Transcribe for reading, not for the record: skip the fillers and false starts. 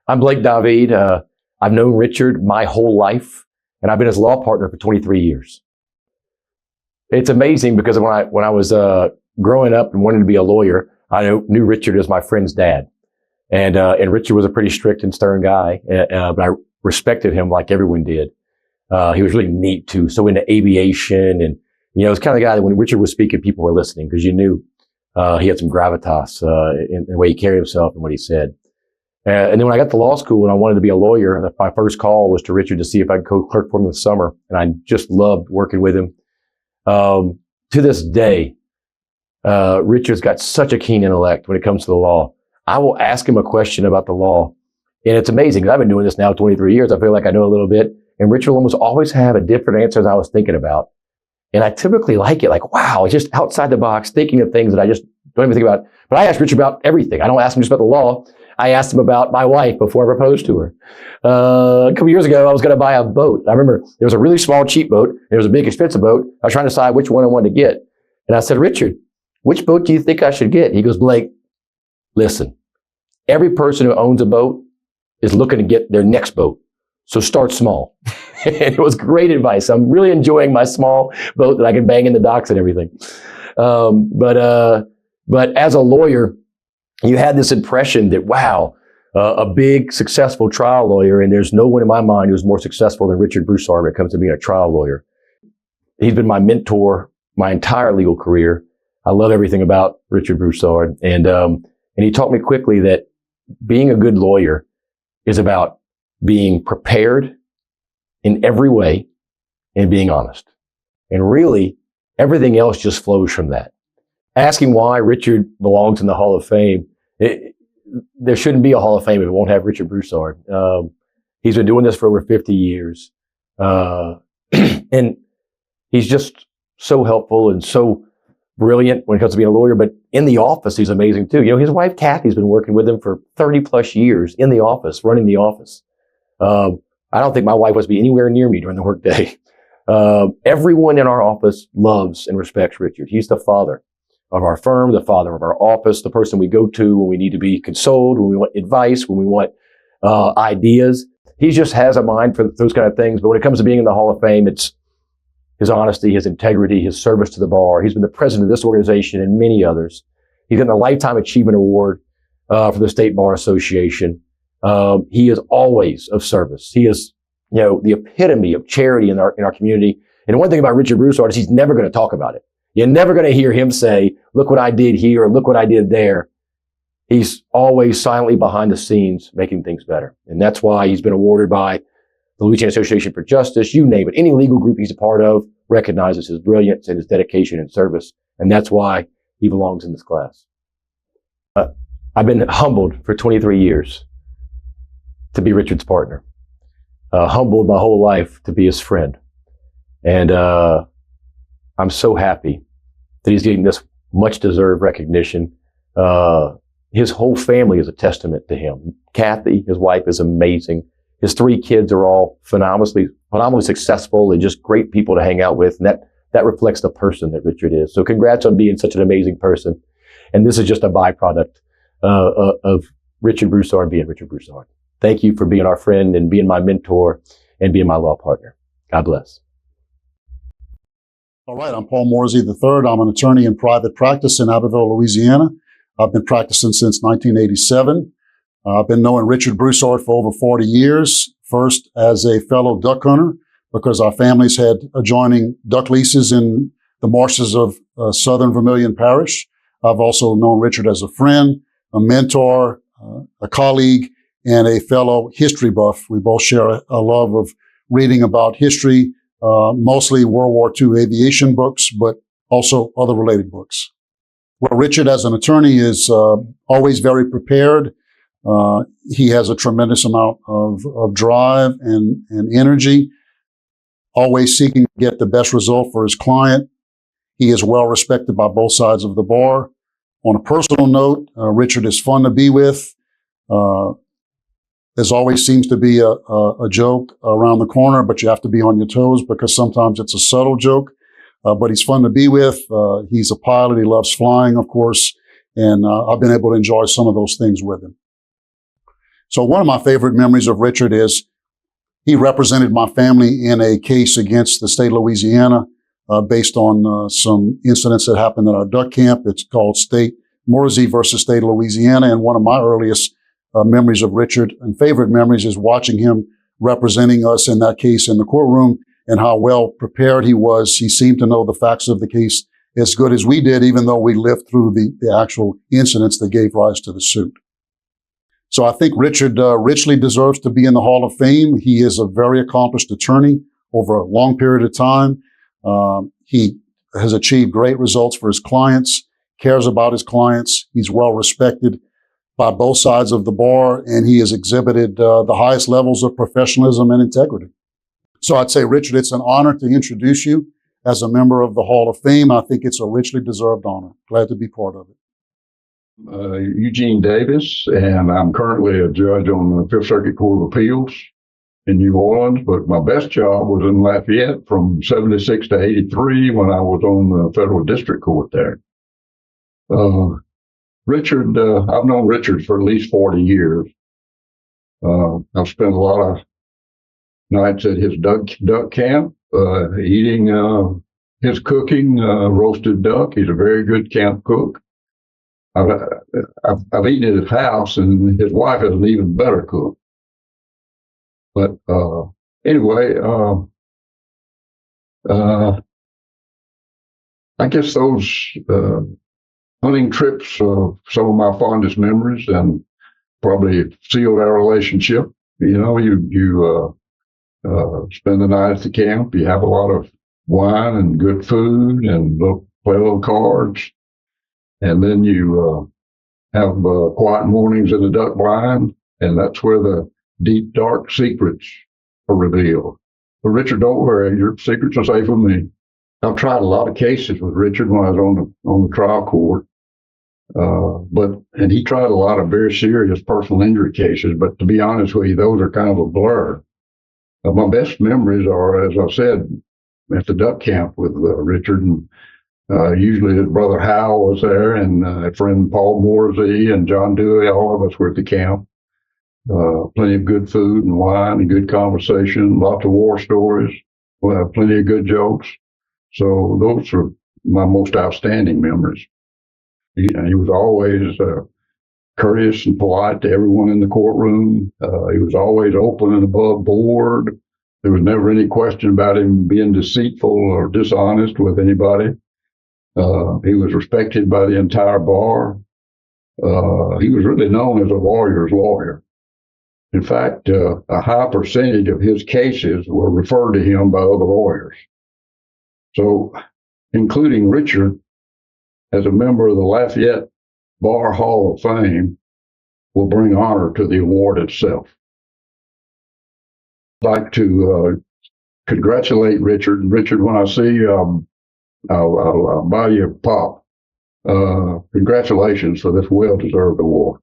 I'm Blake David. I've known Richard my whole life, and I've been his law partner for 23 years. It's amazing because when I was growing up and wanting to be a lawyer, I knew Richard as my friend's dad. And Richard was a pretty strict and stern guy, but I respected him like everyone did. He was really neat too, so into aviation, and it's kind of the guy that when Richard was speaking, people were listening because you knew he had some gravitas in the way he carried himself and what he said. And then when I got to law school and I wanted to be a lawyer, my first call was to Richard to see if I could co-clerk for him in the summer, and I just loved working with him. To this day, Richard's got such a keen intellect when it comes to the law. I will ask him a question about the law, and it's amazing because I've been doing this now 23 years. I feel like I know a little bit, and Richard will almost always have a different answer than I was thinking about. And I typically like it, like, wow, just outside the box, thinking of things that I just don't even think about. But I ask Richard about everything. I don't ask him just about the law. I asked him about my wife before I proposed to her. A couple years ago, I was going to buy a boat. I remember there was a really small, cheap boat. There was a big, expensive boat. I was trying to decide which one I wanted to get. And I said, Richard, which boat do you think I should get? He goes, Blake, listen, every person who owns a boat is looking to get their next boat. So start small. And it was great advice. I'm really enjoying my small boat that I can bang in the docks and everything. But as a lawyer, you had this impression that, wow, a big, successful trial lawyer, and there's no one in my mind who's more successful than Richard Broussard when it comes to being a trial lawyer. He's been my mentor my entire legal career. I love everything about Richard Broussard. And he taught me quickly that being a good lawyer is about being prepared in every way and being honest. And really, everything else just flows from that. Asking why Richard belongs in the Hall of Fame, there shouldn't be a Hall of Fame if it won't have Richard Broussard. He's been doing this for over 50 years. And he's just so helpful and so brilliant when it comes to being a lawyer, but in the office, he's amazing too. His wife, Kathy's been working with him for 30 plus years in the office, running the office. I don't think my wife wants to be anywhere near me during the workday. Everyone in our office loves and respects Richard. He's the father of our firm, the father of our office, the person we go to when we need to be consoled, when we want advice, when we want ideas. He just has a mind for those kind of things. But when it comes to being in the Hall of Fame, it's his honesty, his integrity, his service to the bar. He's been the president of this organization and many others. He's gotten a Lifetime Achievement Award for the State Bar Association. He is always of service. He is, the epitome of charity in our community. And one thing about Richard Broussard is he's never going to talk about it. You're never going to hear him say, look what I did here, or look what I did there. He's always silently behind the scenes making things better. And that's why he's been awarded by the Louisiana Association for Justice, you name it. Any legal group he's a part of recognizes his brilliance and his dedication and service. And that's why he belongs in this class. I've been humbled for 23 years to be Richard's partner. Humbled my whole life to be his friend. And I'm so happy that he's getting this much deserved recognition. His whole family is a testament to him. Kathy, his wife, is amazing. His 3 kids are all phenomenally successful and just great people to hang out with. And that reflects the person that Richard is. So congrats on being such an amazing person. And this is just a byproduct of Richard Broussard being Richard Broussard. Thank you for being our friend and being my mentor and being my law partner. God bless. All right, I'm Paul Morsei III. I'm an attorney in private practice in Abbeville, Louisiana. I've been practicing since 1987. I've been knowing Richard Broussard for over 40 years, first as a fellow duck hunter, because our families had adjoining duck leases in the marshes of southern Vermilion Parish. I've also known Richard as a friend, a mentor, a colleague, and a fellow history buff. We both share a love of reading about history, mostly World War II aviation books, but also other related books. Well, Richard, as an attorney, is always very prepared. He has a tremendous amount of drive and energy, always seeking to get the best result for his client. He is well respected by both sides of the bar. On a personal note, Richard is fun to be with. There's always seems to be a joke around the corner, but you have to be on your toes because sometimes it's a subtle joke. But he's fun to be with. He's a pilot. He loves flying, of course. And I've been able to enjoy some of those things with him. So one of my favorite memories of Richard is he represented my family in a case against the state of Louisiana based on some incidents that happened at our duck camp. It's called Morsei versus state of Louisiana. And one of my earliest memories of Richard and favorite memories is watching him representing us in that case in the courtroom and how well prepared he was. He seemed to know the facts of the case as good as we did, even though we lived through the actual incidents that gave rise to the suit. So I think Richard richly deserves to be in the Hall of Fame. He is a very accomplished attorney over a long period of time. He has achieved great results for his clients, cares about his clients. He's well respected by both sides of the bar, and he has exhibited the highest levels of professionalism and integrity. So I'd say, Richard, it's an honor to introduce you as a member of the Hall of Fame. I think it's a richly deserved honor. Glad to be part of it. Eugene Davis, and I'm currently a judge on the Fifth Circuit Court of Appeals in New Orleans, but my best job was in Lafayette from 76 to 83 when I was on the federal district court there. Richard, I've known Richard for at least 40 years. I've spent a lot of nights at his duck camp, eating his cooking, roasted duck. He's a very good camp cook. I've eaten at his house, and his wife is an even better cook. But anyway, I guess those hunting trips are some of my fondest memories, and probably sealed our relationship. You know, you spend the night at the camp. You have a lot of wine and good food, and play little cards. And then you have quiet mornings in the duck blind, and that's where the deep, dark secrets are revealed. But Richard, don't worry, your secrets are safe with me. I've tried a lot of cases with Richard when I was on the trial court, and he tried a lot of very serious personal injury cases. But to be honest with you, those are kind of a blur. My best memories are, as I said, at the duck camp with Richard, and usually his brother Hal was there, and a friend Paul Morsei and John Dewey. All of us were at the camp. Plenty of good food and wine and good conversation, lots of war stories, plenty of good jokes. So those are my most outstanding memories. He was always courteous and polite to everyone in the courtroom. He was always open and above board. There was never any question about him being deceitful or dishonest with anybody. He was respected by the entire bar. He was really known as a lawyer's lawyer. In fact, a high percentage of his cases were referred to him by other lawyers. So, including Richard, as a member of the Lafayette Bar Hall of Fame, will bring honor to the award itself. I'd like to congratulate Richard. Richard, when I see you, I'll buy you a pop. Congratulations for this well-deserved award.